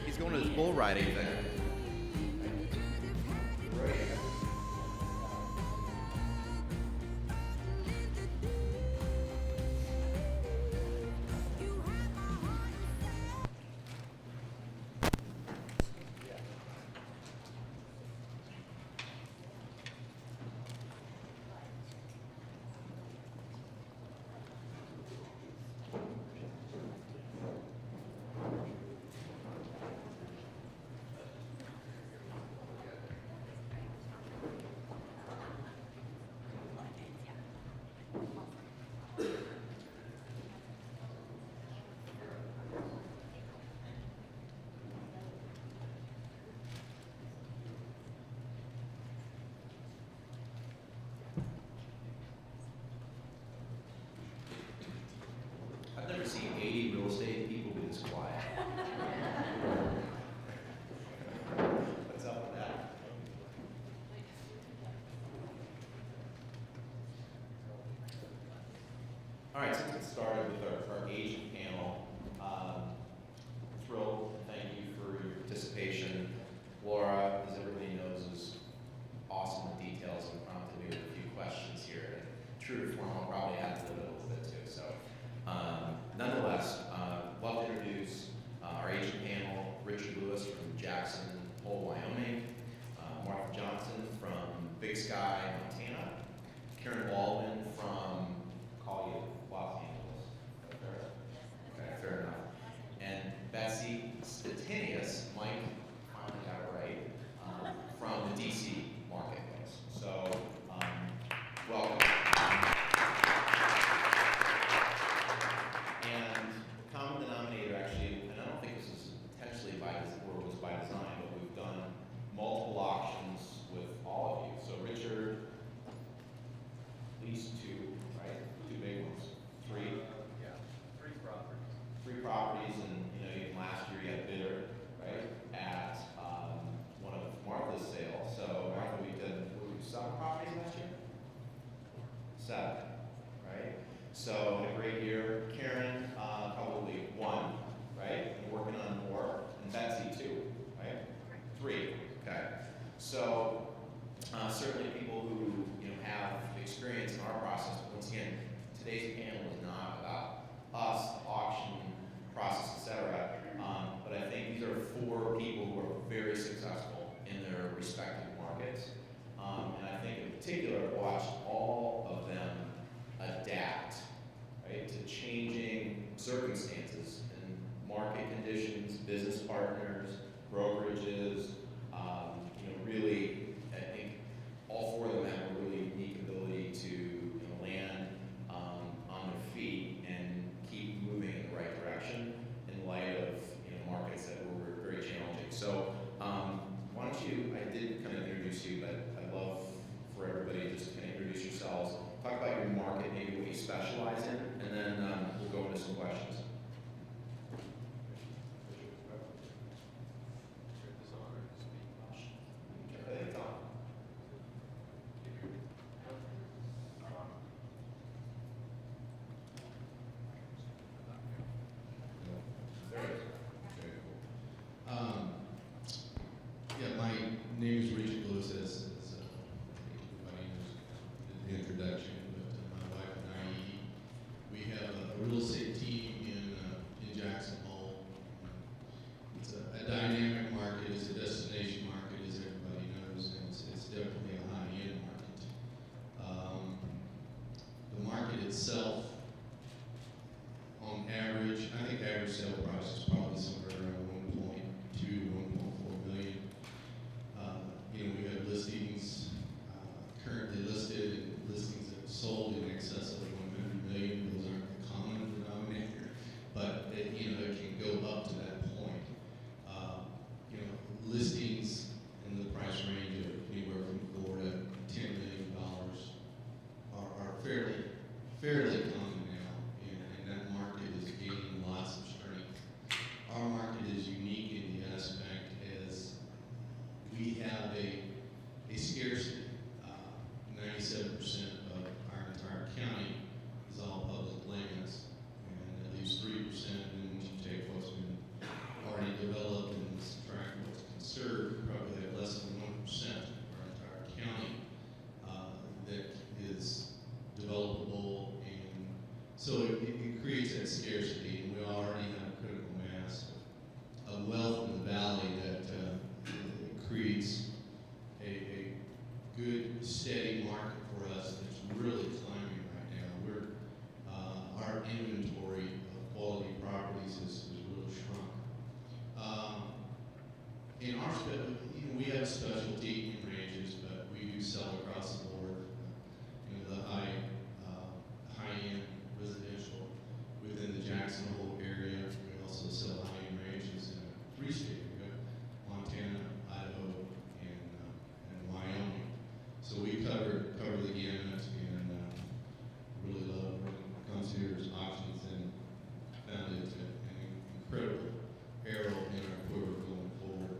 He's going to his bull riding thing. I've never seen 80 real estate people be this quiet. What's up with that? All right, so let's get started with our agent panel. Thrilled, thank you for your participation. Laura, as everybody knows, is awesome with details and prompted me with a few questions here. And true to form, I'll probably add to it a little bit too. So, nonetheless, love to introduce our agent panel: Richard Lewis from Jackson Hole, Wyoming; Martha Johnson from Big Sky, Montana; Karen Baldwin from call you Los Angeles. Fair? Okay, fair enough. And Betsy Stettinius, Mike finally got it right, from the DC marketplace. So, welcome. And the common denominator, actually, and I don't think this is intentionally by design, or was by design, but we've done multiple auctions with all of you. So Richard, at least two, right? Two big ones. Three? Yeah, three properties. Three properties, and even last year you had a bidder, right? At one of Martha's sales. So Martha, we did, what were we, 7 properties last year? 7, right? So in a great year. Karen, probably 1, right? And working on more. And Betsy 2, right? 3, okay. So certainly people who have experience in our process. But once again, today's panel is not about us, the auction process, etc. But I think these are 4 people who are very successful in their respective markets. And I think in particular, I've watched all of them adapt, right, to changing circumstances and market conditions, business partners, brokerages. Really, I think all 4 of them have a really unique ability to land on their feet and keep moving in the right direction in light of markets that were very challenging. So why don't you, I did kind of introduce you, but I'd love for everybody to just kind of introduce yourselves, talk about your market, maybe what you specialize in, and then we'll go into some questions. Yeah, my name is Richard Lewis, as everybody knows in the introduction, but my wife and I, we have a real estate team in Jackson Hole. It's a dynamic market, it's a destination market, as everybody knows, and it's definitely a high-end market. The market itself, on average, I think average sale price is probably somewhere around 1.2 to 1.4 million. We have listings currently listed and listings that are sold in excess of 100 million. Those aren't the common denominator, but it can go up to that point. Listings in the price range of anywhere from $4 to $10 million are fairly common now, and that market is gaining lots of strength. Our market is unique in the aspect as we have a scarcity. 97% of our entire county is all public lands, and at least 3%, and once you take what's been already developed in our we have a specialty in ranges, but we do sell across the board. The high-end residential within the Jackson Hole area. We also sell high-end ranges in three states: Montana, Idaho, and Wyoming. So we cover the gamut, and really love concierge options, and found it an incredible arrow in our quiver going forward.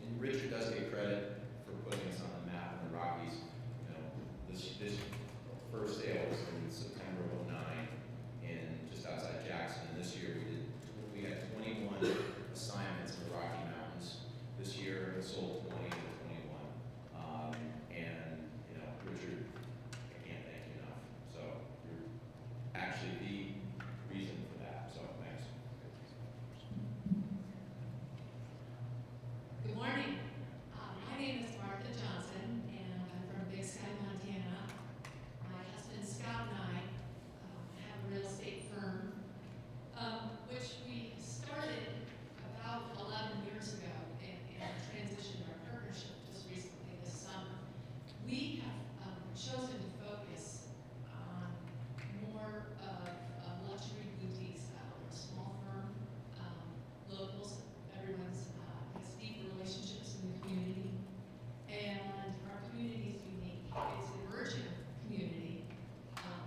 And Richard does get credit for putting us on the map in the Rockies. You know, this first sale was in September of '09 in just outside Jackson. And this year we had 21 assignments in the Rocky Mountains. This year we sold 20 to 21. And you know, Richard, I can't thank you enough. So you're actually the reason for that. So thanks. Good morning. My name is Martha Johnson, and I'm from Big Sky, Montana. My husband Scott and I have a real estate firm, which we started about 11 years ago and transitioned our partnership just recently this summer. We have chosen to focus on more of luxury boutique style. We're a small firm, locals. Everyone's has deep relationships in the community, and our community is unique. It's an emerging community.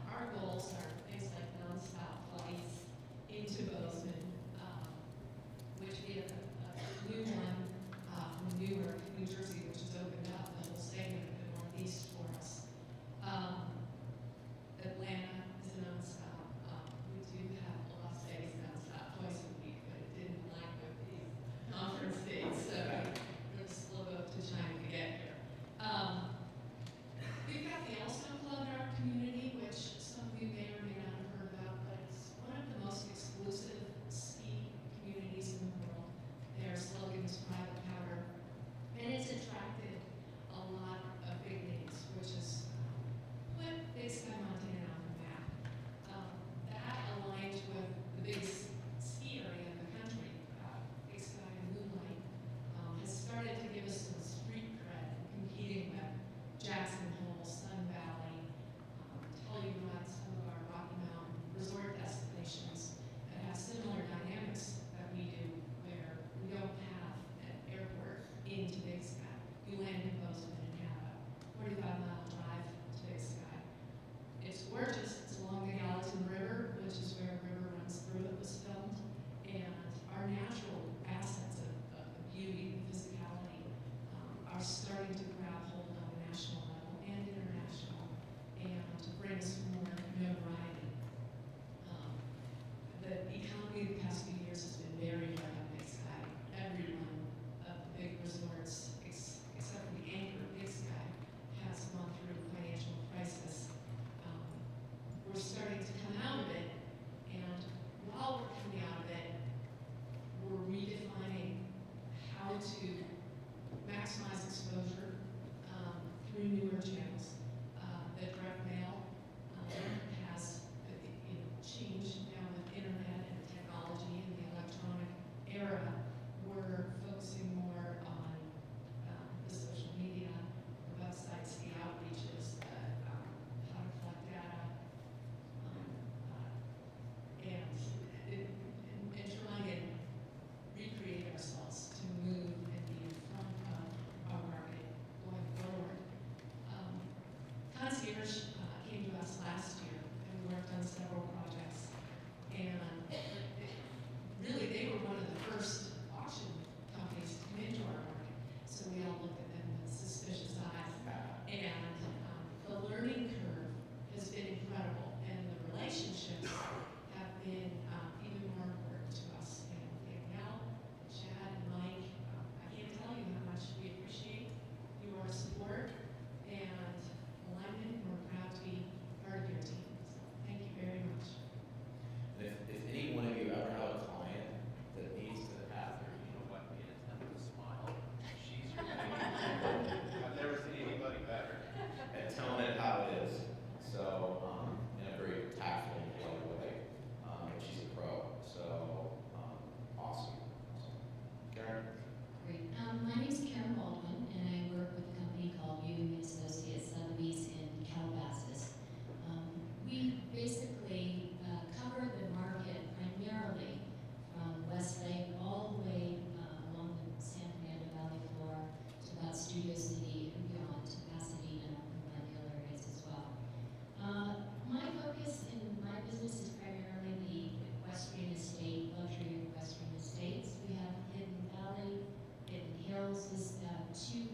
Our goals are things like nonstop flights into Bozeman, which we have a new one from Newark, New Jersey, which has opened up the whole segment of the Northeast for us. Atlanta is a nonstop. We do have Las Vegas nonstop twice a week, but it didn't line with the conference dates, so we're just slow up to China to get here. We've got the Yellowstone Club in our community, which some of you may or may not have heard about, but it's one of the most exclusive ski communities in the world. Their slogan is private powder, and it's attracted a lot of big names, which is put Big Sky, Montana on the map. That aligns with the biggest ski area in the country. Big Sky and Moonlight has started to give us some street cred, competing with Jackson Hole, Sun Valley, Telluride, some of our Rocky Mountain resort destinations that have similar dynamics that we do, where we don't have an airport into Big Sky. We land in Bozeman and have a 45-mile drive to Big Sky. It's gorgeous. It's along the Gallatin River, which is where a river runs through it, was filmed. And our natural assets of beauty and physicality are starting to grab hold on a national level and international, and to bring us more notoriety. The economy the past few years has been very hard on Big Sky. Every one of the big resorts, except for the anchor Big Sky, has gone through a financial crisis. We're starting to come out of it, and while we're coming out of it, we're redefining how to maximize exposure through newer channels. The direct mail has changed now with internet and technology and the electronic era. We're focusing more on the social media, the websites, the outreaches, how to collect data, and trying to recreate ourselves to move and be in front of our market going forward. Concierge came to us last year, and we worked on several projects, and really they were one of the first auction companies to come into our market, so we all looked at them with suspicious eyes. And the learning curve has been incredible, and the relationships have been even more important to us. And Danielle, Chad, and Mike, I can't tell you how much we appreciate your support and alignment. We're proud to be part of your team. So thank you very much. Studio City and beyond to Pasadena and the other areas as well. My focus in my business is primarily the equestrian estate, luxury equestrian estates. We have Hidden Valley, Hidden Hills is two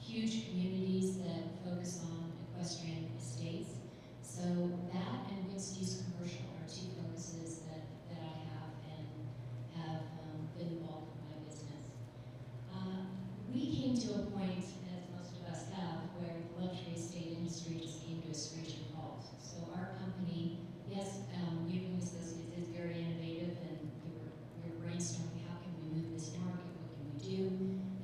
huge communities that focus on equestrian estates. So that and mixed-use commercial are two focuses that I have and have been involved in my business. We came to a point, as most of us have, where the luxury estate industry just came to a screeching halt. So our company, yes, Union Associates is very innovative, and we were brainstorming how can we move this market, what can we do,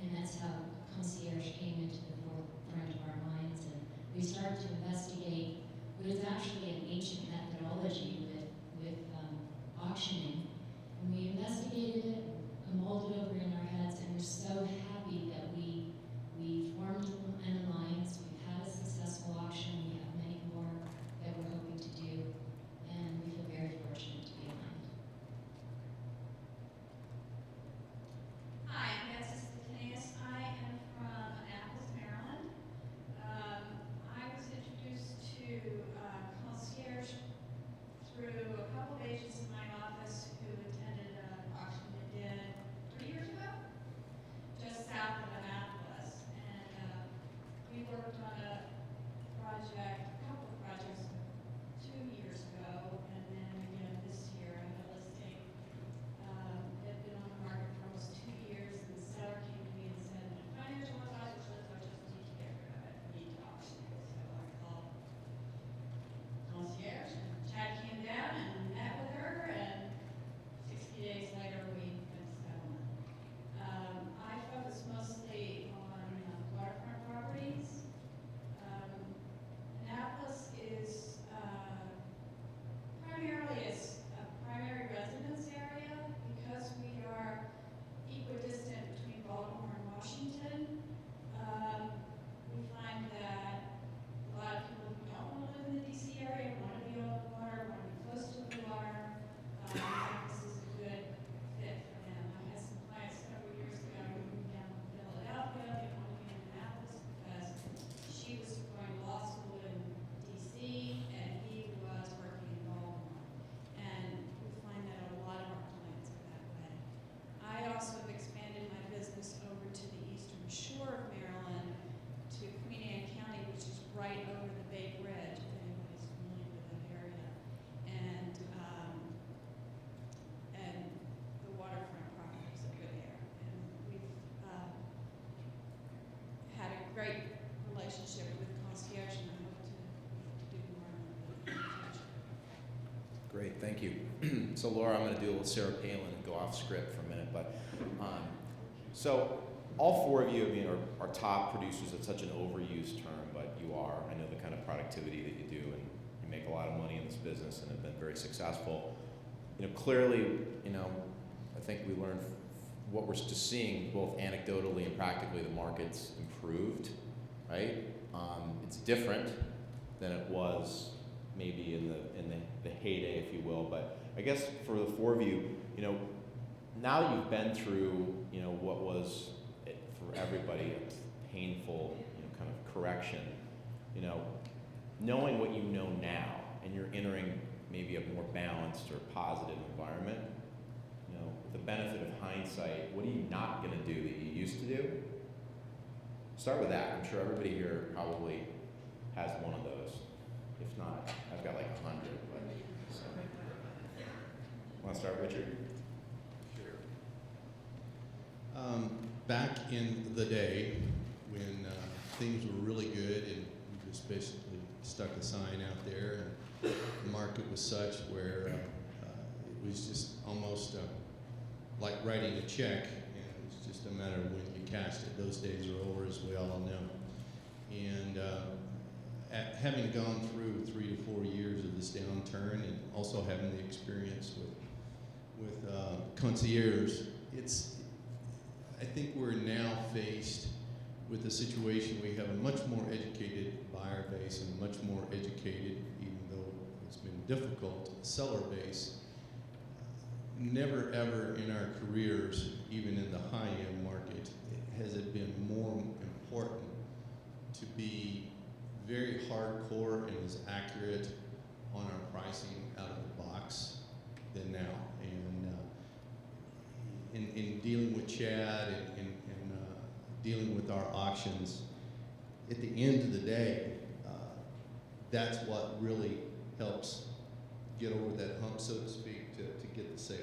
and that's how concierge came into the forefront of our minds, and we started to investigate what is actually an ancient methodology with auctioning, and we investigated it, mulled it over in our heads, and we're so happy that we formed an alliance. We've had a successful auction. We have many more that we're hoping to do, and we feel very fortunate to be aligned. Hi, I'm Betsy Stephanis. I am from Annapolis, Maryland. I was introduced to concierge through a couple of agents in my office who attended an auction we did 3 years ago, just south of Annapolis. And we worked on a couple of projects 2 years ago, and then again this year. I had a listing that had been on the market for almost 2 years, and the seller came to me and said, financial advisors, I just need to get rid of it. I need to auction it. So I called concierge, and Chad came down and met with her, and 60 days later we had a settlement. I focus mostly on waterfront properties. Annapolis is primarily a primary residence area because we are equidistant between Baltimore and Washington. We find that a lot of people who don't want to live in the DC area want to be on the water, want to be close to the water. Annapolis is a good fit for them. I had some clients several years ago who moved down from Philadelphia. They wanted to be in Annapolis because she was going to law school in DC and he was working in Baltimore. And we find that a lot of our clients are that way. I also have expanded my business over to the eastern shore of Maryland, to Queen Anne County, which is right over the Bay Bridge, if anybody's familiar with that area. And the waterfront properties are there. And we've had a great relationship with concierge, and I hope to do more in the future. Great, thank you. So Laura, I'm going to do a little Sarah Palin and go off script for a minute, but so all four of you, I mean, are top producers. It's such an overused term, but you are. I know the kind of productivity that you do, and you make a lot of money in this business and have been very successful. You know, clearly, you know, I think we learned what we're just seeing, both anecdotally and practically, the market's improved, right? It's different than it was maybe in the heyday, if you will. But I guess for the four of you, you know, now that you've been through, you know, what was for everybody a painful, you know, kind of correction, you know, knowing what you know now, and you're entering maybe a more balanced or positive environment, you know, with the benefit of hindsight, what are you not going to do that you used to do? Start with that. I'm sure everybody here probably has one of those. If not, I've got like 100. But, so. Want to start, Richard? Back in the day when things were really good and we just basically stuck a sign out there, and the market was such where it was just almost like writing a check, and it was just a matter of when you cashed it. Those days are over, as we all know. And having gone through 3 to 4 years of this downturn, and also having the experience with concierge, I think we're now faced with a situation. We have a much more educated buyer base and a much more educated, even though it's been difficult, seller base. Never ever in our careers, even in the high-end market, has it been more important to be very hardcore and as accurate on our pricing out of the box than now. And in dealing with Chad and dealing with our auctions, at the end of the day, that's what really helps get over that hump, so to speak, to get the sale.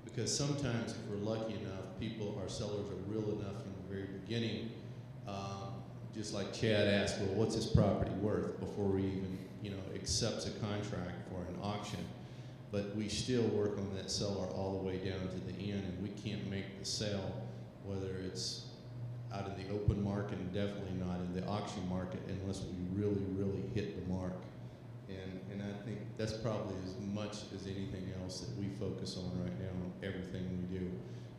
Because sometimes if we're lucky enough, our sellers are real enough from the very beginning, just like Chad asked, well, what's this property worth before we even, accepts a contract for an auction. But we still work on that seller all the way down to the end, and we can't make the sale, whether it's out in the open market and definitely not in the auction market, unless we really, really hit the mark. And I think that's probably as much as anything else that we focus on right now on everything we do.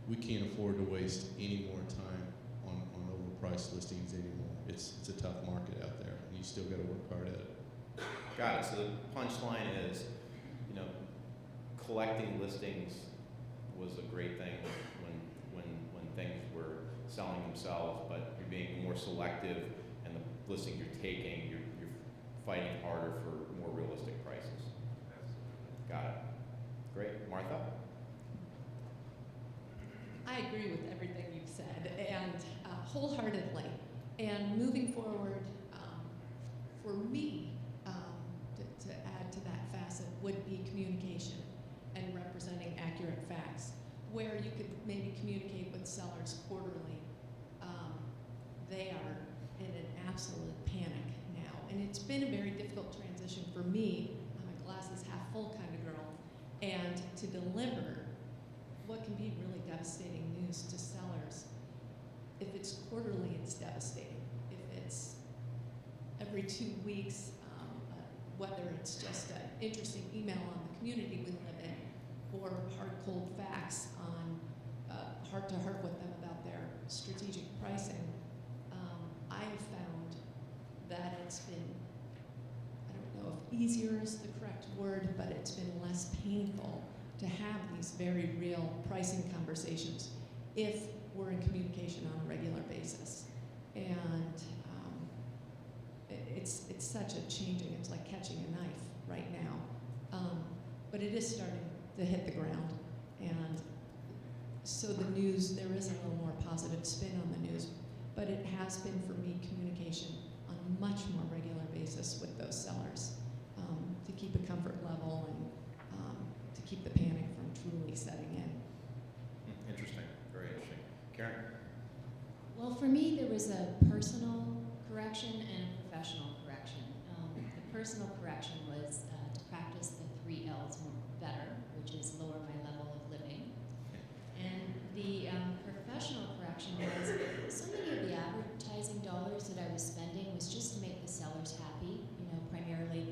We can't afford to waste any more time on overpriced listings anymore. It's a tough market out there, and you still got to work hard at it. Got it. So the punchline is, collecting listings was a great thing when things were selling themselves, but you're being more selective, and the listing you're taking, you're fighting harder for more realistic prices. Got it. Great. Martha? I agree with everything you've said, and wholeheartedly. And moving forward, for me, to add to that facet would be communication and representing accurate facts, where you could maybe communicate with sellers quarterly. They are in an absolute panic now, and it's been a very difficult transition for me. I'm a glasses half full kind of girl, and to deliver what can be really devastating news to sellers. If it's quarterly, it's devastating. If it's every 2 weeks, whether it's just an interesting email on the community we live in, or hard, cold facts on heart-to-heart with them about their strategic pricing, I have found that it's been, I don't know if easier is the correct word, but it's been less painful to have these very real pricing conversations if we're in communication on a regular basis. And it's such a changing, it's like catching a knife right now. But it is starting to hit the ground. And so the news, there is a little more positive spin on the news, but it has been for me communication on a much more regular basis with those sellers, to keep a comfort level and to keep the panic from truly setting in. Interesting. Very interesting. Karen? Well, for me, there was a personal correction and a professional correction. The personal correction was to practice the 3 L's better, which is lower my level of living. And the professional correction was so many of the advertising dollars that I was spending was just to make the sellers happy. Primarily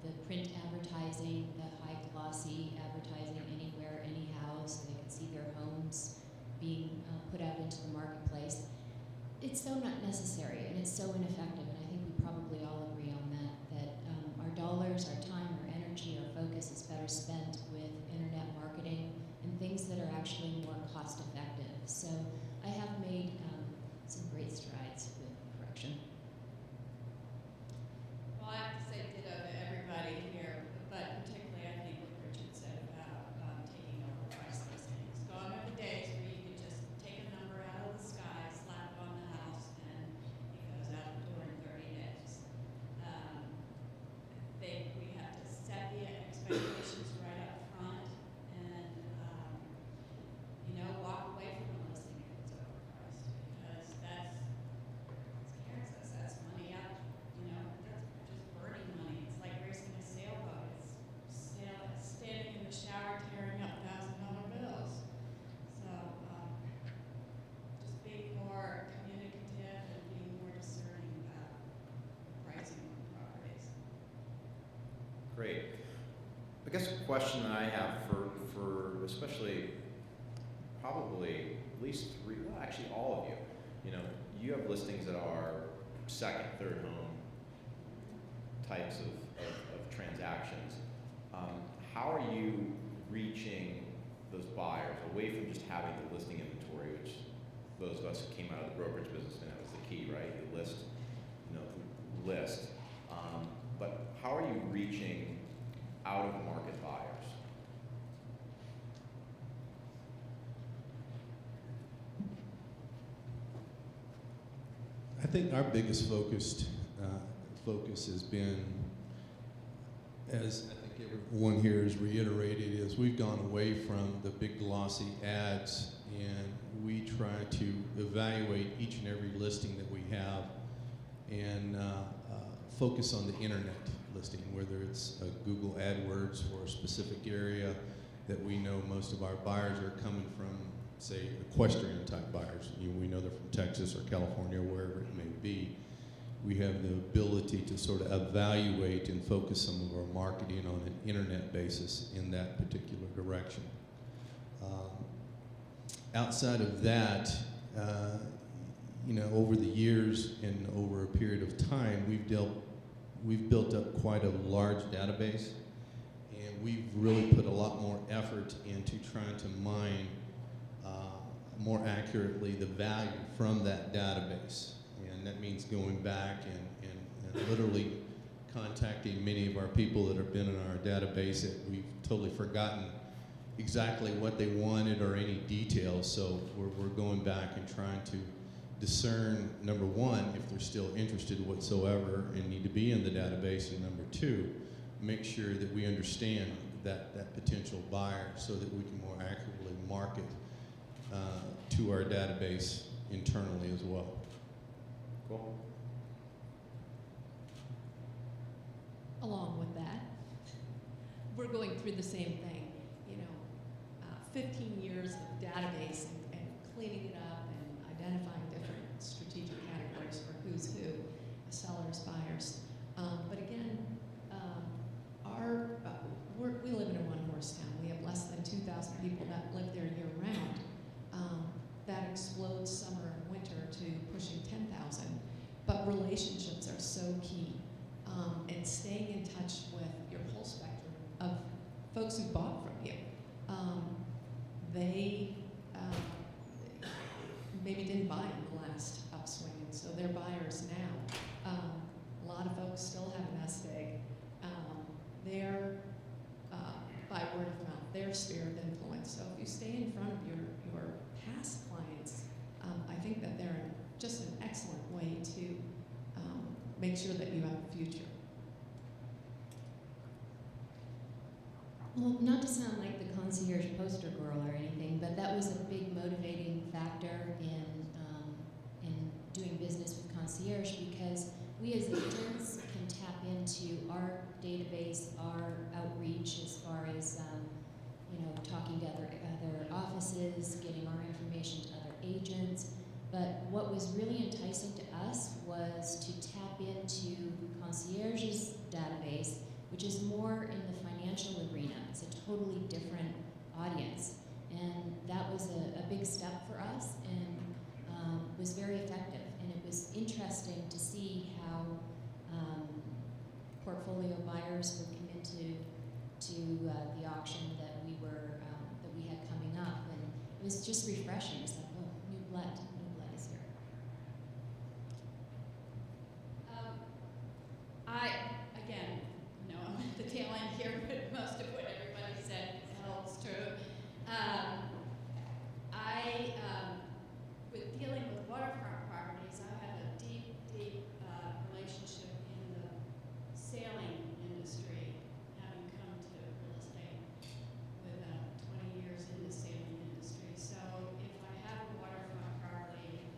the print advertising, the high glossy advertising anywhere, anyhow, so they could see their homes being put out into the marketplace. It's so not necessary, and it's so ineffective, and I think we probably all agree on that our dollars, our time, our energy, our focus is better spent with internet marketing and things that are actually more cost effective. So I have made some great strides with correction. Well, I have to say ditto to everybody here, but particularly I think what Richard said about taking over price listings. Gone are the days where you could just take a number out of the sky, slap it on the house, and it goes out the door in 30 days. We have to set the expectations right up front, and walk away from a listing if it's overpriced, because that's, as Karen says, that's money out. That's just burning money. It's like racing a sailboat. It's standing in the shower tearing up $1,000 bills. So just being more communicative and being more discerning about pricing on properties. Great. I guess a question that I have for especially probably at least 3, well, actually all of you. You have listings that are second, third home types of transactions. How are you reaching those buyers away from just having the listing inventory, which those of us who came out of the brokerage business, and that was the key, right? You list, list. But how are you reaching out of market buyers? I think our biggest focus has been, as I think everyone here has reiterated, is we've gone away from the big glossy ads, and we try to evaluate each and every listing that we have and focus on the internet listing, whether it's Google AdWords for a specific area that we know most of our buyers are coming from, say, equestrian type buyers. We know they're from Texas or California, wherever it may be. We have the ability to sort of evaluate and focus some of our marketing on an internet basis in that particular direction. Outside of that, over the years and over a period of time, we've built up quite a large database, and we've really put a lot more effort into trying to mine more accurately the value from that database. And that means going back and literally contacting many of our people that have been in our database that we've totally forgotten exactly what they wanted or any details. So we're going back and trying to discern, number one, if they're still interested whatsoever and need to be in the database, and number two, make sure that we understand that potential buyer so that we can more accurately market to our database internally as well. Cool. Along with that, we're going through the same thing. 15 years of database and cleaning it up and identifying different strategic categories for who's who, sellers, buyers. But again, we live in a one-horse town. We have less than 2,000 people that live there year-round. That explodes summer and winter to pushing 10,000. But relationships are so key. And staying in touch with your whole spectrum of folks who bought from you. They maybe didn't buy in the last upswing, and so they're buyers now. A lot of folks still have a nest egg. They're, by word of mouth, their sphere of influence. So if you stay in front of your past clients, I think that they're just an excellent way to make sure that you have a future. Well, not to sound like the concierge poster girl or anything, but that was a big motivating factor in doing business with concierge, because we as agents can tap into our database, our outreach as far as talking to other offices, getting our information to other agents. But what was really enticing to us was to tap into concierge's database, which is more in the financial arena. It's a totally different audience. And that was a big step for us, and was very effective. And it was interesting to see how portfolio buyers would come into the auction that we had coming up. And it was just refreshing. It's like, oh, new blood is here. Again, I'm at the tail end here, but most of what everybody said holds true. With dealing with waterfront properties, I have a deep relationship in the sailing industry, having come to real estate with 20 years in the sailing industry. So if I have a waterfront property,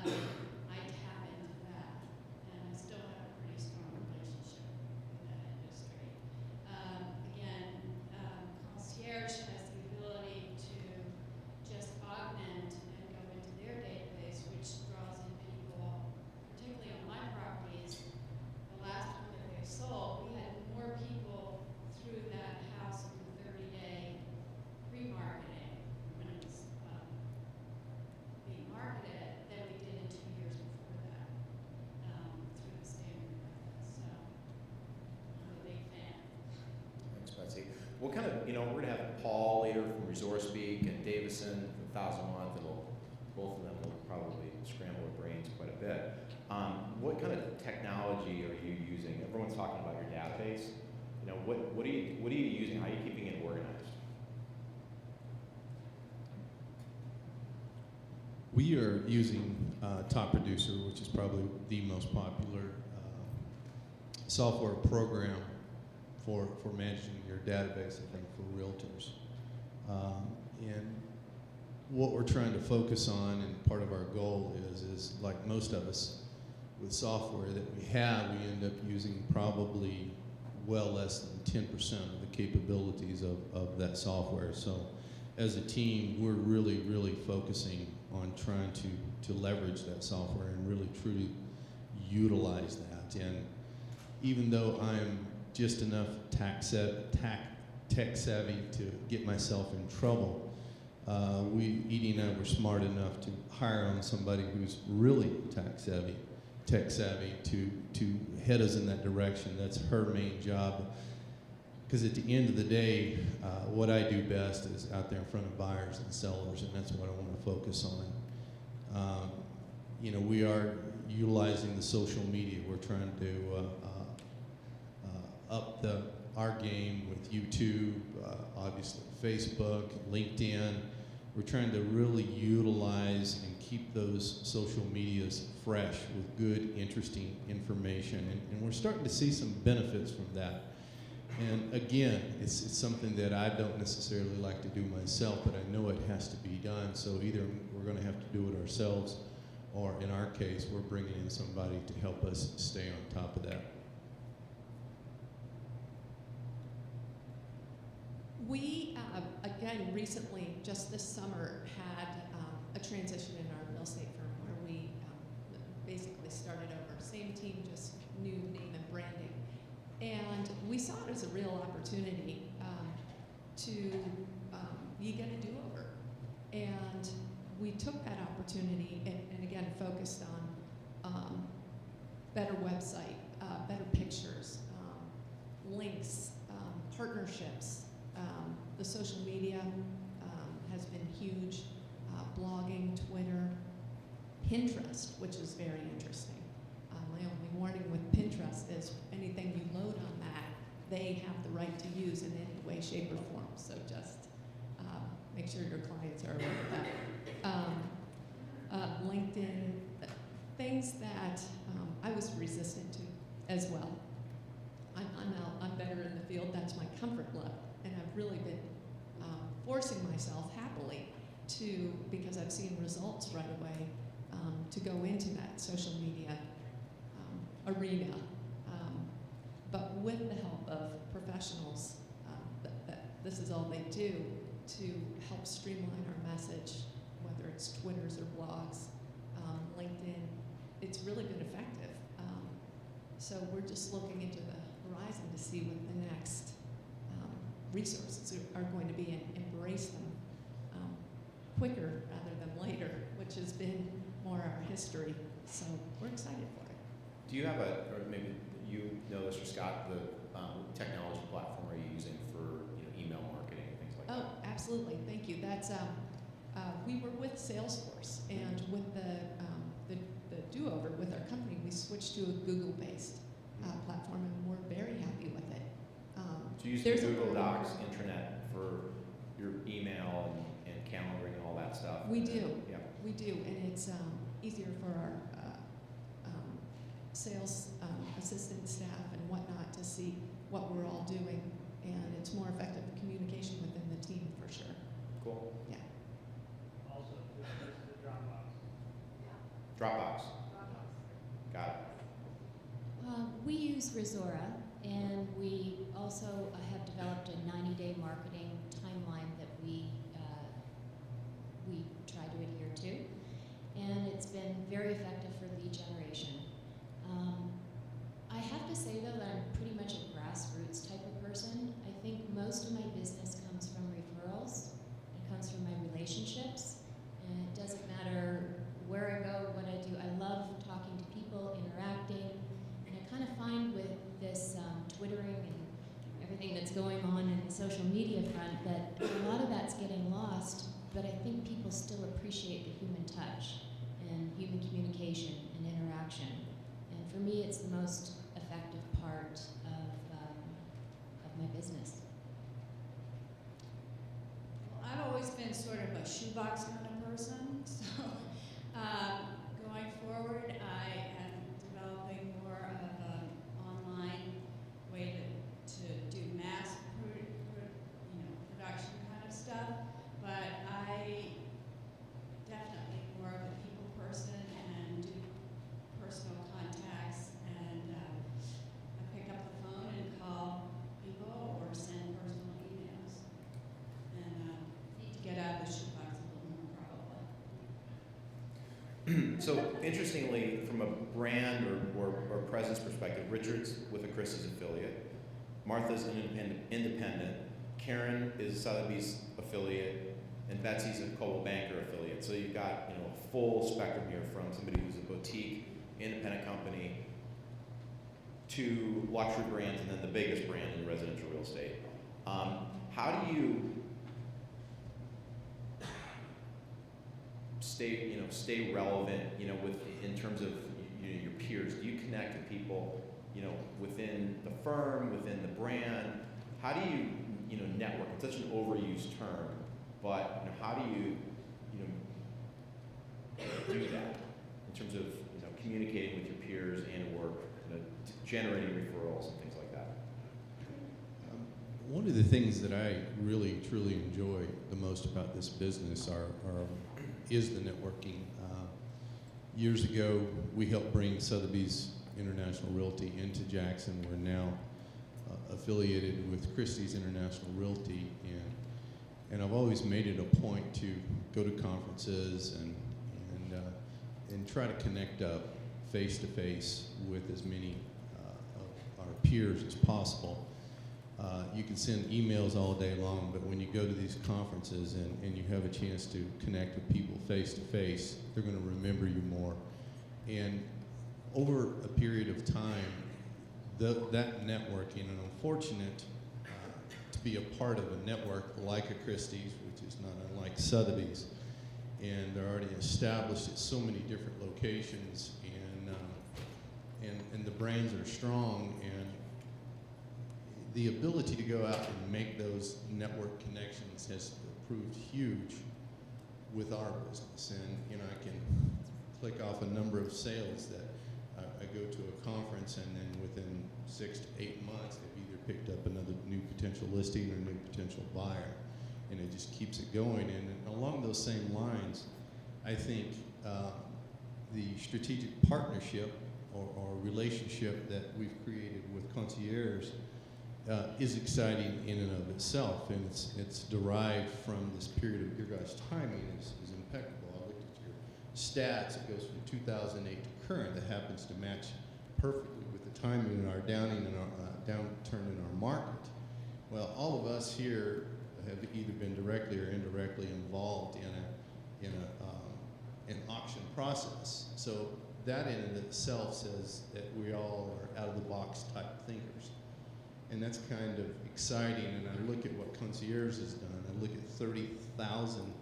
I tap into that, and I still have a pretty strong relationship with that industry. Again, concierge has the ability to just augment and go into their database, which draws in people, particularly on my properties. The last one that they sold, we had more people through that house in the 30-day pre-marketing when it was being marketed than we did in 2 years before that through the standard method. So I'm a big fan. Thanks, Betsy. What kind of, we're going to have Paul later from Resort Speak and Davison from 1001, and both of them was talking about your database. You know, what are you using? How are you keeping it organized? We are using Top Producer, which is probably the most popular software program for managing your database, I think, for realtors. And what we're trying to focus on, and part of our goal is like most of us with software that we have, we end up using probably well less than 10% of the capabilities of that software. So as a team, we're really focusing on trying to leverage that software and really truly utilize that. And even though I'm just enough tech savvy to get myself in trouble, Edie and I were smart enough to hire on somebody who's really tech savvy to head us in that direction. That's her main job. Because at the end of the day, what I do best is out there in front of buyers and sellers, and that's what I want to focus on. You know, we are utilizing the social media. We're trying to up our game with YouTube, obviously Facebook, LinkedIn. We're trying to really utilize and keep those social medias fresh with good, interesting information, and we're starting to see some benefits from that. And again, it's something that I don't necessarily like to do myself, but I know it has to be done. So either we're going to have to do it ourselves, or in our case, we're bringing in somebody to help us stay on top of that. We, again, recently, just this summer, had a transition in our real estate firm where we basically started over. Same team, just new name and branding. And we saw it as a real opportunity to you get a do-over. And we took that opportunity and again, focused on better website, better pictures, links, partnerships. The social media has been huge. Blogging, Twitter, Pinterest, which is very interesting. My only warning with Pinterest is anything you load on that, they have the right to use in any way, shape, or form. So just make sure your clients are aware of that. LinkedIn, things that I was resistant to as well. I'm better in the field. That's my comfort level, and I've really been forcing myself happily to, because I've seen results right away, to go into that social media arena, but with the help of professionals, that this is all they do to help streamline our message, whether it's Twitters or blogs, LinkedIn. It's really been effective. So we're just looking into the horizon to see what the next resources are going to be, and embrace them quicker rather than later, which has been more our history. So we're excited for it. Do you have or maybe you know this, or Scott, the technology platform are you using for email marketing and things like that? Oh, absolutely. Thank you. That's we were with Salesforce, and with the do-over with our company, we switched to a Google-based platform, and we're very happy with it. Do you use Google Docs, intranet for your email and calendaring and all that stuff? We do. Yeah. We do, and it's easier for our sales assistant staff and whatnot to see what we're all doing, and it's more effective communication within the team for sure. Cool. Yeah. Also, this is the Dropbox. Dropbox. Got it. We use Resora, and we also have developed a 90-day marketing timeline that we try to adhere to, and it's been very effective for lead generation. I have to say, though, that I'm pretty much a grassroots type of person. I think most of my business comes from referrals. It comes from my relationships, and it doesn't matter where I go, what I do. I love talking to people, interacting, and I kind of find with this Twittering and everything that's going on in the social media front that a lot of that's getting lost, but I think people still appreciate the human touch and human communication and interaction. And for me, it's the most effective part a shoebox kind of person. So going forward, I am developing more of an online way to do mass production kind of stuff. But I definitely more of a people person and do personal contacts, and I pick up the phone and call people or send personal emails, and need to get out of the shoebox a little more probably. So interestingly, from a brand or presence perspective, Richard's with a Christie's affiliate, Martha's an independent, Karen is a Sotheby's affiliate, and Betsy's a Coldwell Banker affiliate. So you've got a full spectrum here, from somebody who's a boutique, independent company, to luxury brands, and then the biggest brand in residential real estate. How do you stay relevant, in terms of your peers? Do you connect with people, within the firm, within the brand? How do you, network? It's such an overused term, but how do you, do that in terms of, communicating with your peers and/or generating referrals and things like that? One of the things that I really, truly enjoy the most about this business is the networking. Years ago, we helped bring Sotheby's International Realty into Jackson. We're now affiliated with Christie's International Realty, and I've always made it a point to go to conferences and try to connect up face to face with as many of our peers as possible. You can send emails all day long, but when you go to these conferences and you have a chance to connect with people face to face, they're going to remember you more. And over a period of time, that networking, and I'm fortunate to be a part of a network like a Christie's, which is not unlike Sotheby's, and they're already established at so many different locations, and the brands are strong, and the ability to go out and make those network connections has proved huge with our business. And I can click off a number of sales that I go to a conference, and then within 6 to 8 months, they've either picked up another new potential listing or new potential buyer, and it just keeps it going. And along those same lines, I think the strategic partnership or relationship that we've created with concierge is exciting in and of itself, and it's derived from this period of your guys' timing is impeccable. I looked at your stats; it goes from 2008 to current. That happens to match perfectly with the timing in our downturn in our market. Well, all of us here have either been directly or indirectly involved in an auction process. So that in and of itself says that we all are out of the box type thinkers. And that's kind of exciting. And I look at what Concierge has done. I look at 30,000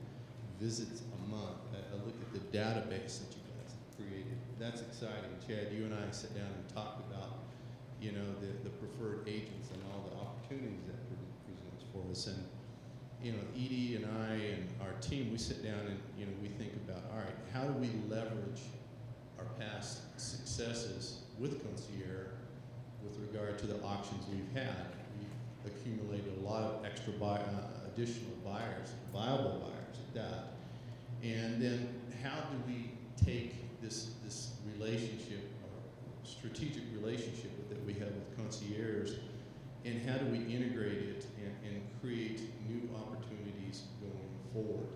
visits a month. I look at the database that you guys have created. That's exciting. Chad, you and I sit down and talk about, the preferred agents and all the opportunities that presents for us. And, Edie and I and our team, we sit down and, we think about, all right, how do we leverage our past successes with Concierge with regard to the auctions we've had? We've accumulated a lot of extra additional buyers, viable buyers at that. And then how do we take this relationship, or strategic relationship that we have with concierge, and how do we integrate it and create new opportunities going forward?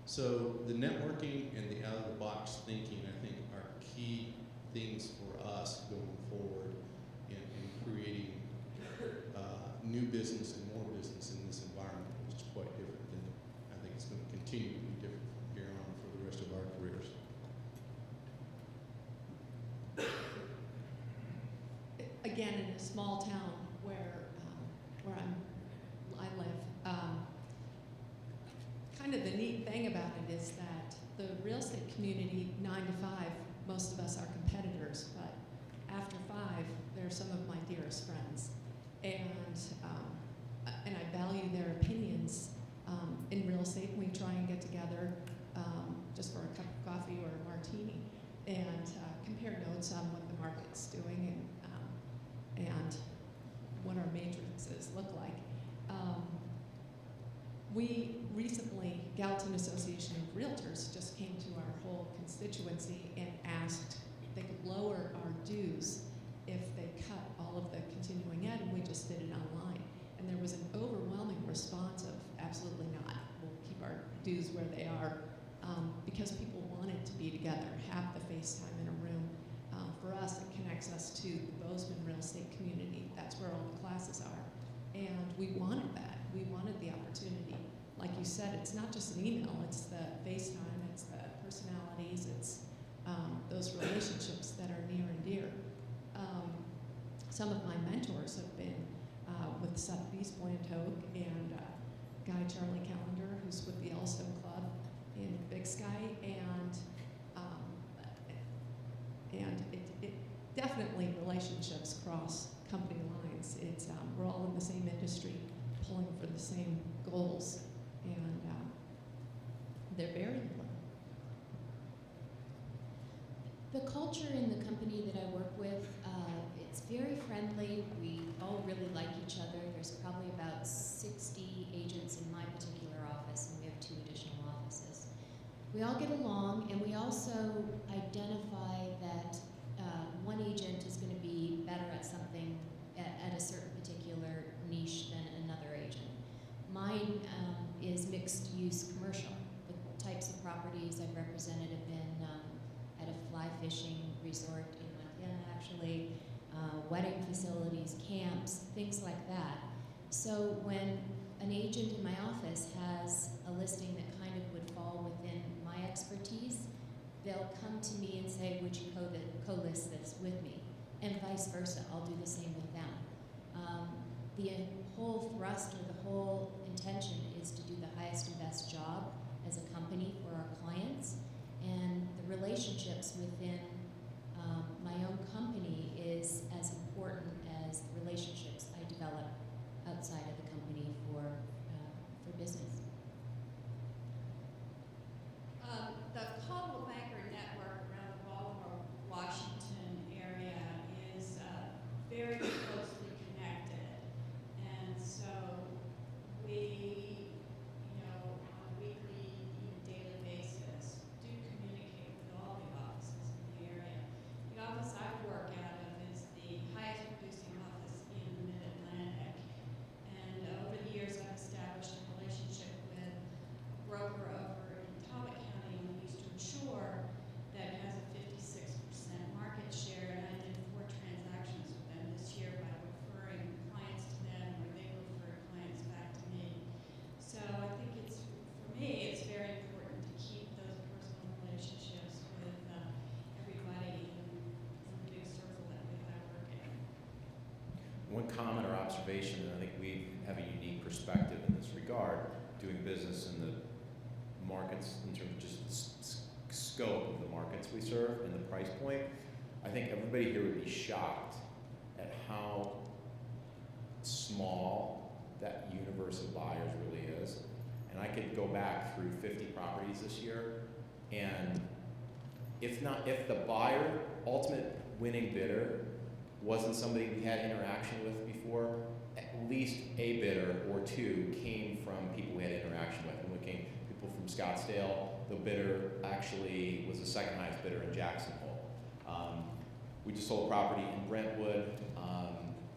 So the networking and the out-of-the-box thinking, I think, are key things for us going forward in creating new business and more business in this environment, which is quite different than I think it's going to continue to be different from here on for the rest of our careers. Again, in a small town where I live, kind of the neat thing about it is that the real estate community, 9 to 5, most of us are competitors, but after 5, they're some of my dearest friends, and I value their opinions in real estate, we try and get together just for a cup of coffee or a martini and compare notes on what the market's doing and what our matrices look like. We recently, Gallatin Association of Realtors just came to our whole constituency and asked if they could lower our dues if they cut all of the continuing ed, and we just did it online. And there was an overwhelming response of absolutely not. We'll keep our dues where they are because people wanted to be together, have the FaceTime in a room. For us, it connects us to the Bozeman real estate community. That's where all the classes are. And we wanted that. We wanted the opportunity. Like you said, it's not just an email, it's the FaceTime, it's the personalities, it's those relationships that are near and dear. Some of my mentors have been with Sotheby's Blantoke and Guy Charlie Callender, who's with the Yellowstone Club in Big Sky, and it definitely relationships cross company lines. It's we're all in the same industry, pulling for the same goals, and they're very important. The culture in the company that I work with, it's very friendly. We all really like each other. There's probably about 60 agents in my particular office, and we have 2 additional offices. We all get along, and we also identify that one agent is going to be better at something at a certain particular niche than another agent. Mine is mixed-use commercial. The types of properties I've represented have been at a fly fishing resort in Montana, actually, wedding facilities, camps, things like that. So when an agent in my office has a listing that kind of would fall within my expertise, they'll come to me and say, would you co-list this with me? And vice versa, I'll do the same with them. The whole thrust or the whole intention is to do the highest and best job as a company for our clients. And the relationships within my own company is as important as the relationships I develop outside of the company for business. The Caldwell Banker Network around the Baltimore, Washington area is very closely connected, and so we, on a weekly, even daily basis, do communicate with all the offices in the area. The office I work out of is the highest producing office in the Mid-Atlantic, and over the years I've established a relationship with a broker over in Talbot County on the Eastern Shore that has a 56% market share, and I did 4 transactions with them this year by referring clients to them, or they refer clients back to me. So I think for me, it's very important to keep those personal relationships with everybody in the big circle that I work in. One comment or observation, and I think we have a unique perspective in this regard, doing business in the markets in terms of just the scope of the markets we serve and the price point. I think everybody here would be shocked at how small that universe of buyers really is. And I could go back through 50 properties this year, and if the buyer, ultimate winning bidder, wasn't somebody we had interaction with before, at least a bidder or 2 came from people we had interaction with. And we came people from Scottsdale. The bidder actually was the second highest bidder in Jackson Hole. We just sold property in Brentwood,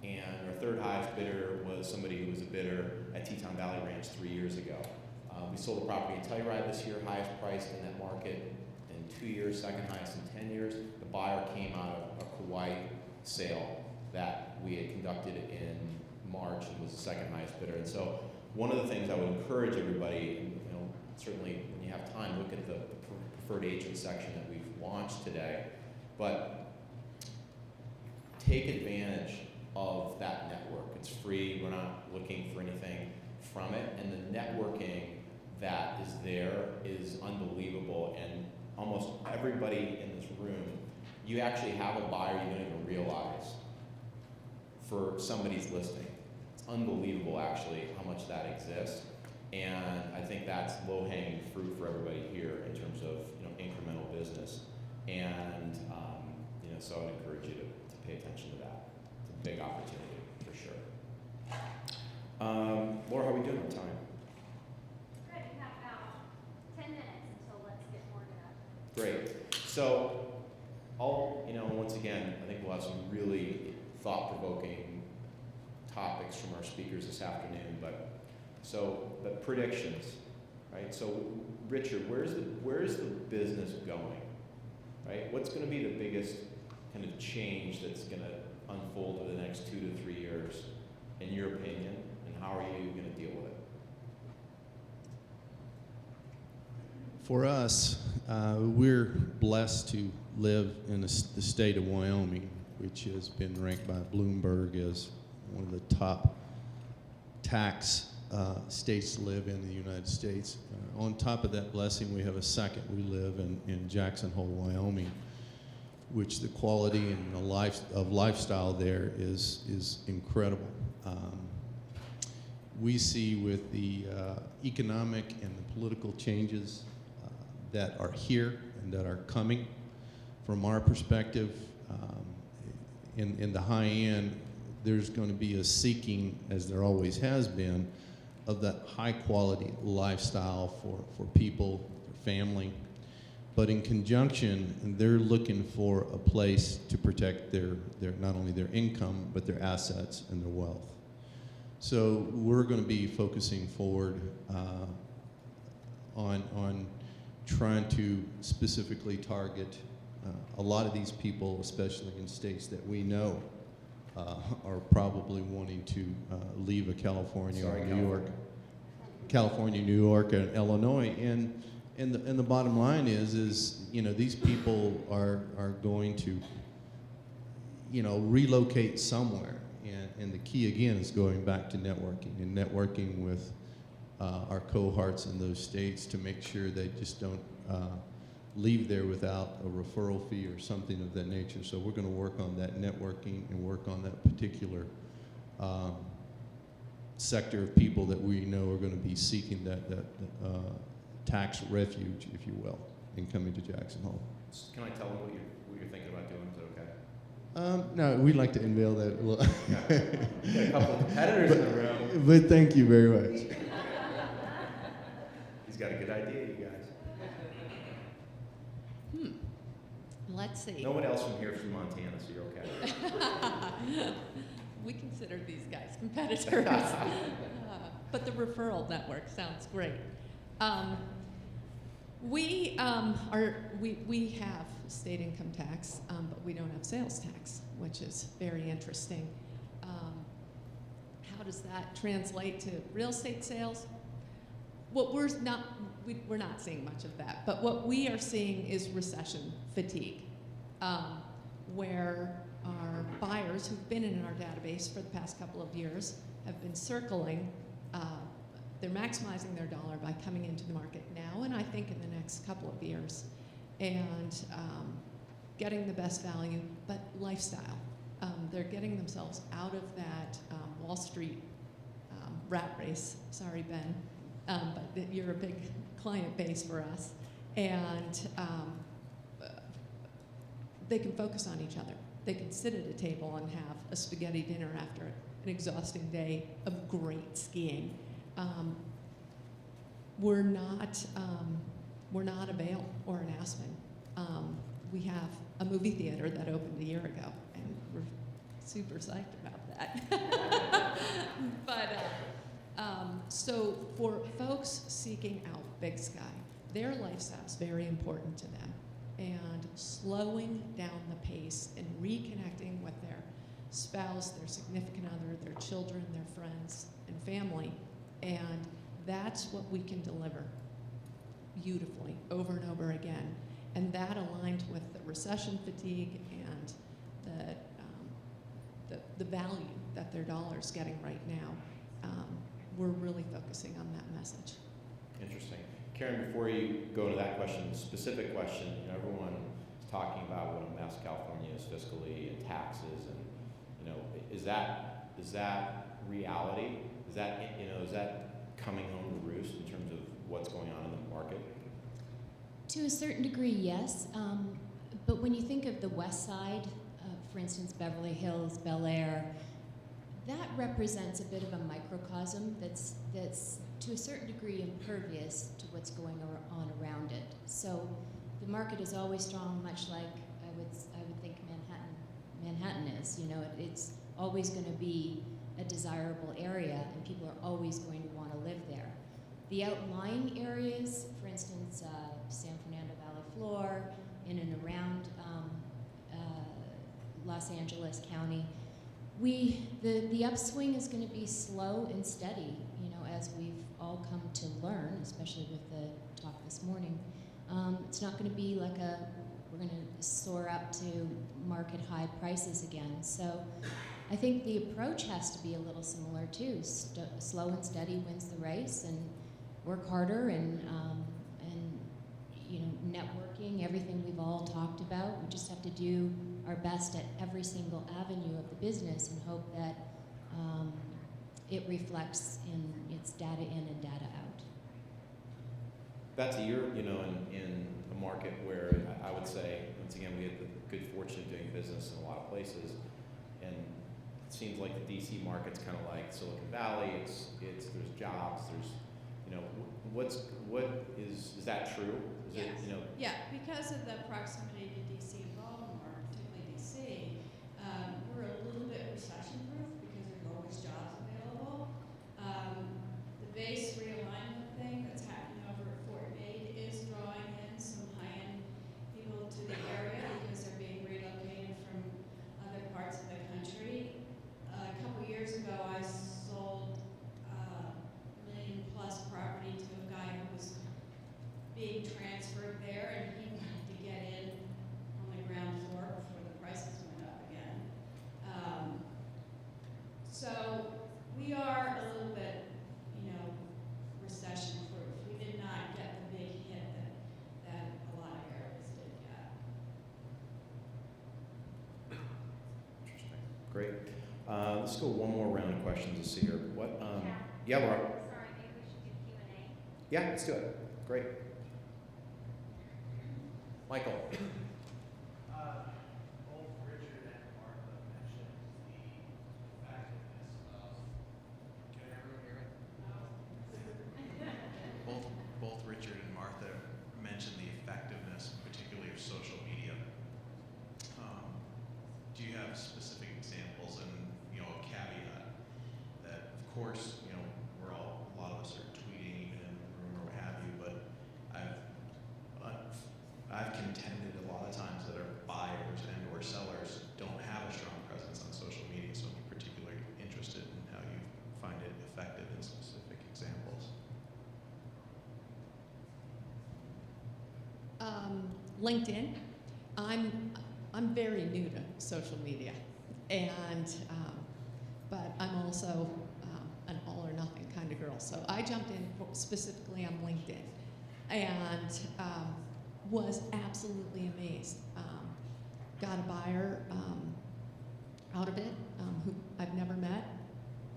and our third highest bidder was somebody who was a bidder at Teton Valley Ranch 3 years ago. We sold the property in Telluride this year, highest priced in that market in 2 years, second highest in 10 years. The buyer came out of a Kauai sale that we had conducted in March and was the second highest bidder. And so one of the things I would encourage everybody, certainly when you have time, look at the preferred agent section that we've launched today, but take advantage of that network. It's free, we're not looking for anything from it, and the networking that is there is unbelievable, and almost everybody in this room, you actually have a buyer you don't even realize for somebody's listing. It's unbelievable actually how much that exists. And I think that's low-hanging fruit for everybody here in terms of, you know, incremental business. And, you know, so I would encourage you to pay attention to that. It's a big opportunity for sure. Laura, how are we doing on time? Good, we have about 10 minutes until let's get warmed up. Great. So, you know, once again, I think we'll have some really thought-provoking topics from our speakers this afternoon. But predictions, right? So, Richard, where's the business going, right? What's going to be the biggest kind of change that's going to unfold over the next 2 to 3 years, in your opinion, and how are you going to deal with it? For us, we're blessed to live in the state of Wyoming, which has been ranked by Bloomberg as one of the top tax states to live in the United States. On top of that blessing, we have a second. We live in Jackson Hole, Wyoming, which the quality and the lifestyle there is incredible. We see with the economic and the political changes that are here and that are coming, from our perspective, in the high end, there's going to be a seeking, as there always has been, of that high quality lifestyle for people, their family. But in conjunction, they're looking for a place to protect their not only their income, but their assets and their wealth. So we're going to be focusing forward on trying to specifically target a lot of these people, especially in states that we know are probably wanting to leave a California or New York, New York, and Illinois. And the bottom line is you know, these people are going to, you know, relocate somewhere. And the key again is going back to networking and networking with our cohorts in those states to make sure they just don't leave there without a referral fee or something of that nature. So we're going to work on that networking and work on that particular sector of people that we know are going to be seeking that tax refuge, if you will, in coming to Jackson Hole. Can I tell them what you're thinking about doing? Is that okay? No, we'd like to unveil that a little. Got a couple of competitors in the room. But thank you very much. He's got a good idea, you guys. Let's see. No one else from here is from Montana, so you're okay. We consider these guys competitors. But the referral network sounds great. We have state income tax, but we don't have sales tax, which is very interesting. How does that translate to real estate sales? What we're not seeing much of that, but what we are seeing is recession fatigue, where our buyers who've been in our database for the past couple of years have been circling. They're maximizing their dollar by coming into the market now, and I think in the next couple of years, and getting the best value, but lifestyle. They're getting themselves out of that Wall Street rat race. Sorry, Ben. But you're a big client base for us, and they can focus on each other. They can sit at a table and have a spaghetti dinner after an exhausting day of great skiing. We're not a Vail or an Aspen. We have a movie theater that opened a year ago, and we're super psyched about that. But so for folks seeking out Big Sky, their lifestyle is very important to them, and slowing down the pace and reconnecting with their spouse, their significant other, their children, their friends, and family, and that's what we can deliver beautifully over and over again. And that aligned with the recession fatigue and the value that their dollar is getting right now. We're really focusing on that message. Interesting. Karen, before you go to that question, specific question, you know, everyone is talking about what a mess California is fiscally and taxes, and, you know, is that reality? Is that coming home to roost in terms of what's going on in the market? To a certain degree, yes. But when you think of the west side, for instance, Beverly Hills, Bel Air, that represents a bit of a microcosm that's to a certain degree impervious to what's going on around it. So the market is always strong, much like I would think Manhattan is. You know, it's always going to be a desirable area, and people are always going to want to live there. The outlying areas, for instance, San Fernando Valley Floor, in and around Los Angeles County, the upswing is going to be slow and steady, you know, as we've all come to learn, especially with the talk this morning. It's not going to be like we're going to soar up to market high prices again. So I think the approach has to be a little similar too. Slow and steady wins the race, and work harder and you know, networking, everything we've all talked about. We just have to do our best at every single avenue of the business and hope that it reflects in its data in and data out. Betsy, you're, you know, in a market where I would say, once again, we had the good fortune of doing business in a lot of places, and it seems like the DC market's kind of like Silicon Valley. It's there's jobs, there's, you know, what is that true? Is Yes. it, you know, Yeah, because of the proximity to DC and Baltimore, particularly DC, we're a little bit recession-proof because there's always jobs available. The base realignment thing that's happening over at Fort Meade is drawing in some high-end people to the area because they're being relocated from other parts of the country. A couple years ago, I sold $1 million+ property to a guy who was being transferred there, and he wanted to get in on the ground floor before the prices went up again. So we are a little bit, you know, recession-proof. We did not get the big hit that a lot of areas did get. interesting. Great. Let's go one more round of questions to see here. What? Yeah, Laura. Sorry, maybe we should do Q&A. Yeah, let's do it. Great. Michael. Both Richard and Martha mentioned the effectiveness of, can everyone hear it? Both Richard and Martha mentioned the effectiveness, particularly of social media. Do you have specific examples and, you know, a caveat that, of course, you know, a lot of us are tweeting even in the room or what have you, but I've contended a lot of times that our buyers and or sellers don't have a strong presence on social media, so I'm particularly interested in how you find it effective in specific examples. LinkedIn. I'm very new to social media, and but I'm also an all or nothing kind of girl. So I jumped in specifically on LinkedIn, and was absolutely amazed. Got a buyer out of it who I've never met,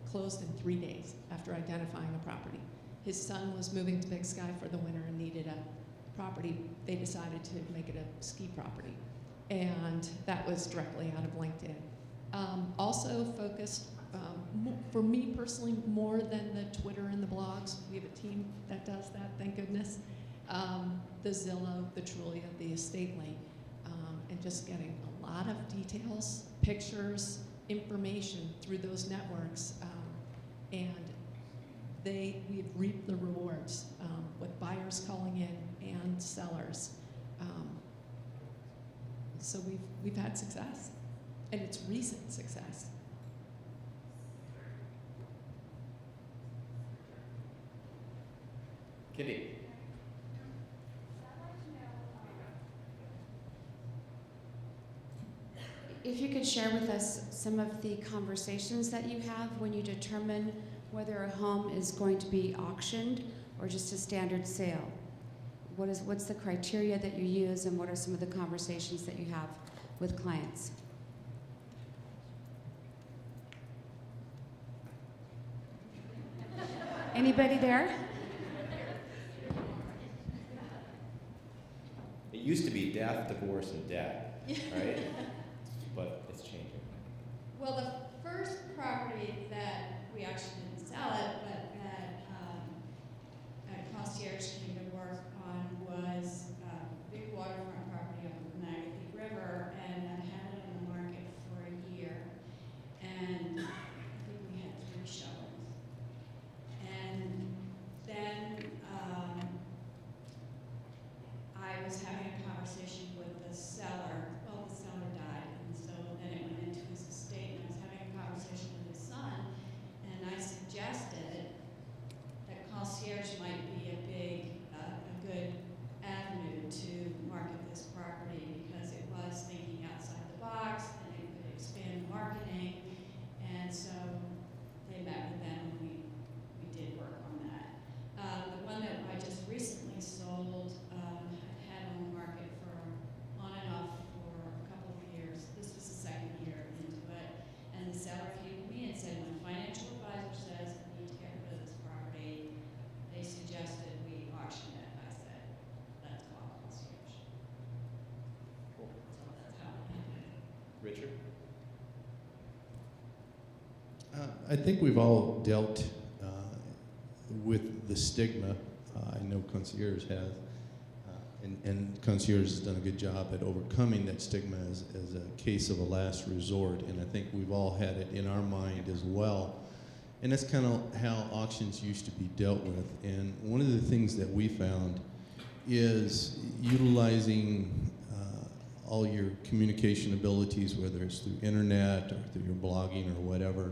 closed in 3 days after identifying a property. His son was moving to Big Sky for the winter and needed a property. They decided to make it a ski property, and that was directly out of LinkedIn. Also focused, for me personally, more than the Twitter and the blogs. We have a team that does that, thank goodness. The Zillow, the Trulia, the Estate Link, and just getting a lot of details, pictures, information through those networks, and we've reaped the rewards with buyers calling in and sellers. So we've had success, and it's recent success. Kitty. If you could share with us some of the conversations that you have when you determine whether a home is going to be auctioned or just a standard sale. What's the criteria that you use, and what are some of the conversations that you have with clients? Anybody there? It used to be death, divorce, and debt, right? But it's changing. Well, the first property that we actually didn't sell it, but that Concierge came to work on was a big waterfront property on the Niagara River, and I had it on the market for a year, and I think we had 3 showings. And then I was having a conversation with the seller. Well, the seller died, and so then it went into his estate, and I was having a conversation with his son, and I suggested that Concierge might be a good avenue to market this property because it was thinking outside the box and it could expand marketing, and so they met with them and we did work on that. The one that I just recently sold, had on the market for on and off for a couple of years. This was the second year into it, and the seller came to me and said, my financial advisor says I need to get rid of this property. They suggested we auction it. I said, let's call Concierge. Cool. So that's how it happened. Richard? I think we've all dealt with the stigma. I know Concierge has, and Concierge has done a good job at overcoming that stigma as a case of a last resort, and I think we've all had it in our mind as well. And that's kind of how auctions used to be dealt with. And one of the things that we found is utilizing all your communication abilities, whether it's through internet or through your blogging or whatever,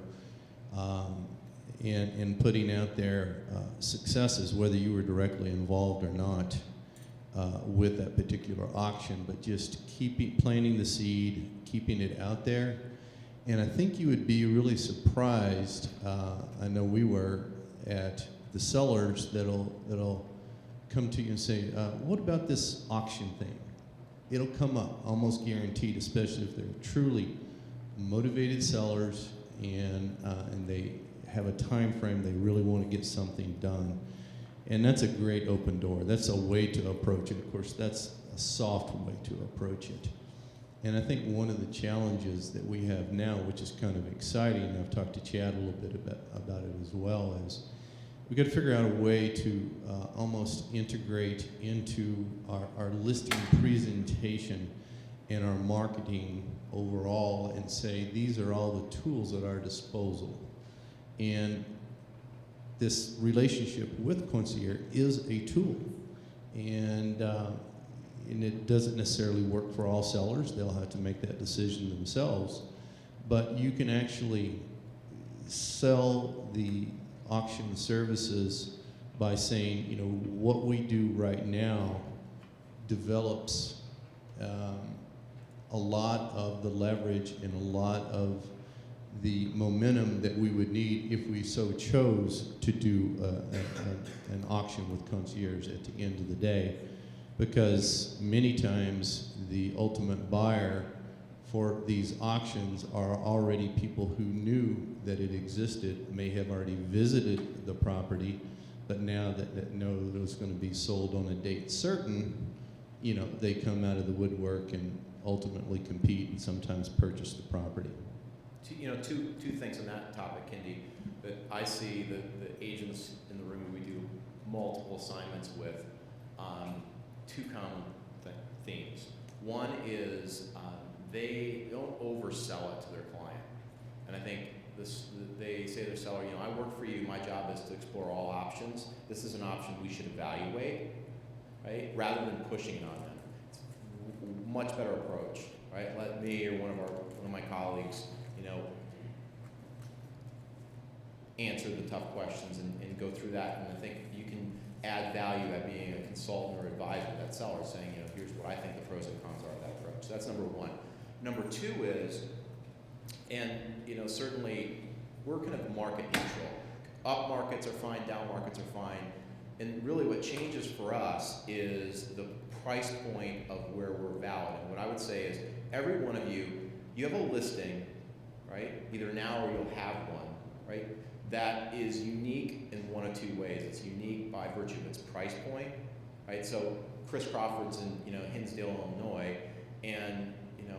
and putting out there successes, whether you were directly involved or not with that particular auction, but just planting the seed, keeping it out there. And I think you would be really surprised, I know we were, at the sellers that'll come to you and say, what about this auction thing? It'll come up, almost guaranteed, especially if they're truly motivated sellers and they have a time frame, they really want to get something done. And that's a great open door. That's a way to approach it. Of course, that's a soft way to approach it. And I think one of the challenges that we have now, which is kind of exciting, and I've talked to Chad a little bit about it as well, is we've got to figure out a way to almost integrate into our listing presentation and our marketing overall and say these are all the tools at our disposal. And this relationship with Concierge is a tool. And it doesn't necessarily work for all sellers. They'll have to make that decision themselves. But you can actually sell the auction services by saying, you know, what we do right now develops a lot of the leverage and a lot of the momentum that we would need if we so chose to do an auction with Concierge at the end of the day. Because many times the ultimate buyer for these auctions are already people who knew that it existed, may have already visited the property, but now that know that it was going to be sold on a date certain, you know, they come out of the woodwork and ultimately compete and sometimes purchase the property. Two things on that topic, Kendi, that I see the agents in the room we do multiple assignments with. Two common themes. One is they don't oversell it to their client. And I think they say to their seller, you know, I work for you, my job is to explore all options. This is an option we should evaluate, right? Rather than pushing it on them. It's a much better approach, right? Let me or one of my colleagues, you know, answer the tough questions and go through that. And I think you can add value at being a consultant or advisor to that seller, saying, you know, here's what I think the pros and cons are of that approach. So that's number one. Number two is, and you know, certainly we're kind of market neutral. Up markets are fine, down markets are fine. And really what changes for us is the price point of where we're valid. And what I would say is every one of you, you have a listing, right? Either now or you'll have one, right? that is unique in one of two ways. It's unique by virtue of its price point, right? So Chris Crawford's in, you know, Hinsdale, Illinois, and, you know,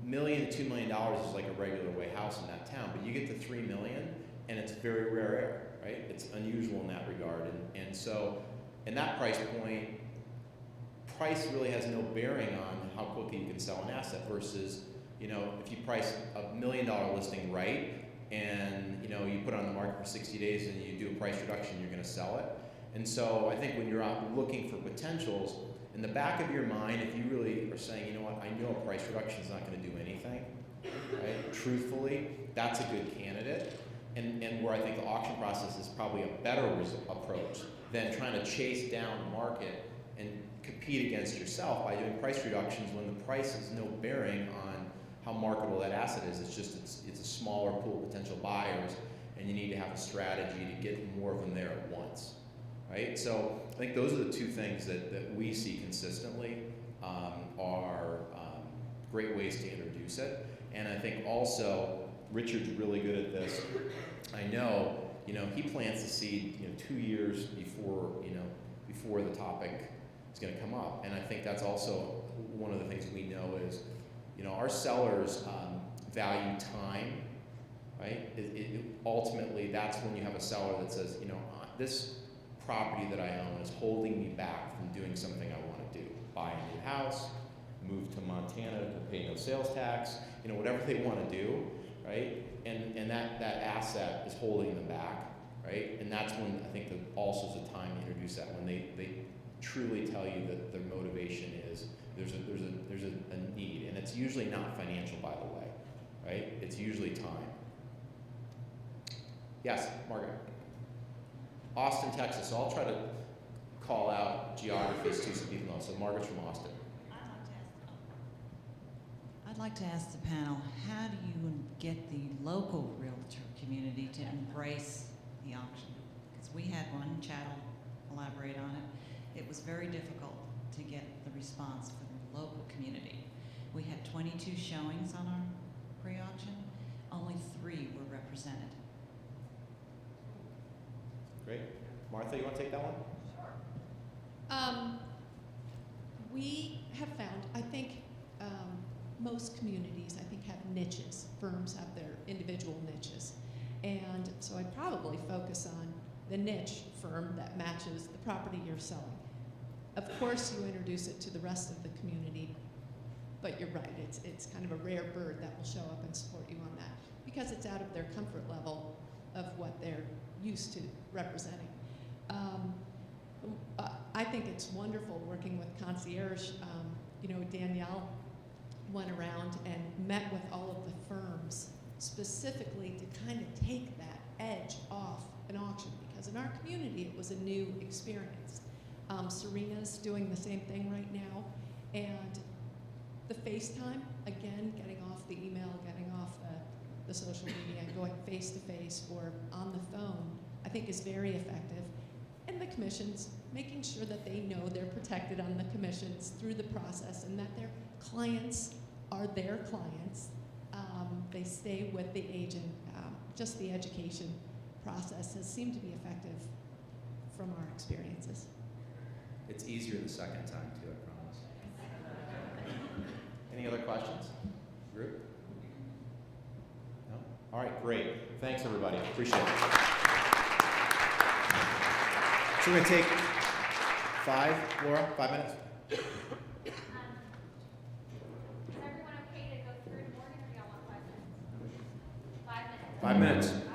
$1 million to $2 million is like a regular way house in that town, but you get to $3 million, and it's very rare air, right? It's unusual in that regard, and so, in that price point, price really has no bearing on how quickly you can sell an asset versus, you know, if you price a $1 million listing right, and, you know, you put it on the market for 60 days and you do a price reduction, you're going to sell it. And so I think when you're out looking for potentials, in the back of your mind, if you really are saying, you know what, I know a price reduction is not going to do anything, right? Truthfully, that's a good candidate. And where I think the auction process is probably a better approach than trying to chase down the market and compete against yourself by doing price reductions when the price has no bearing on how marketable that asset is. It's just, it's a smaller pool of potential buyers, and you need to have a strategy to get more of them there at once, right? So I think those are the two things that we see consistently are great ways to introduce it. And I think also, Richard's really good at this. I know, you know, he plants the seed, you know, 2 years before, you know, before the topic is going to come up. And I think that's also one of the things we know is, you know, our sellers value time, right? Ultimately, that's when you have a seller that says, you know, this property that I own is holding me back from doing something I want to do. Buy a new house, move to Montana to pay no sales tax, you know, whatever they want to do, right? And that asset is holding them back, right? And that's when I think that also is a time to introduce that, when they truly tell you that their motivation is there's a need, and it's usually not financial, by the way, right? It's usually time. Yes, Margaret. Austin, Texas. So I'll try to call out geographies too so people know. So Margaret's from Austin. I'd like to ask the panel, how do you get the local realtor community to embrace the auction? Because we had one, Chad will elaborate on it. It was very difficult to get the response from the local community. We had 22 showings on our pre-auction. Only 3 were represented. Great. Martha, you want to take that one? We have found, I think, most communities, I think, have niches. Firms have their individual niches. And so I'd probably focus on the niche firm that matches the property you're selling. Of course, you introduce it to the rest of the community, but you're right, it's kind of a rare bird that will show up and support you on that because it's out of their comfort level of what they're used to representing. I think it's wonderful working with concierge. You know, Danielle went around and met with all of the firms specifically to kind of take that edge off an auction, because in our community it was a new experience. Serena's doing the same thing right now, and the FaceTime, again, getting off the email, getting off the social media and going face to face or on the phone, I think is very effective. And the commissions, making sure that they know they're protected on the commissions through the process and that their clients are their clients. They stay with the agent. Just the education process has seemed to be effective from our experiences. It's easier the second time, too, I promise. Any other questions? Group? No? All right, great. Thanks, everybody. Appreciate it. So we're going to take 5, Laura, 5 minutes. Is everyone okay to go through to Morgan, or do y'all want 5 minutes? 5 minutes. 5 minutes.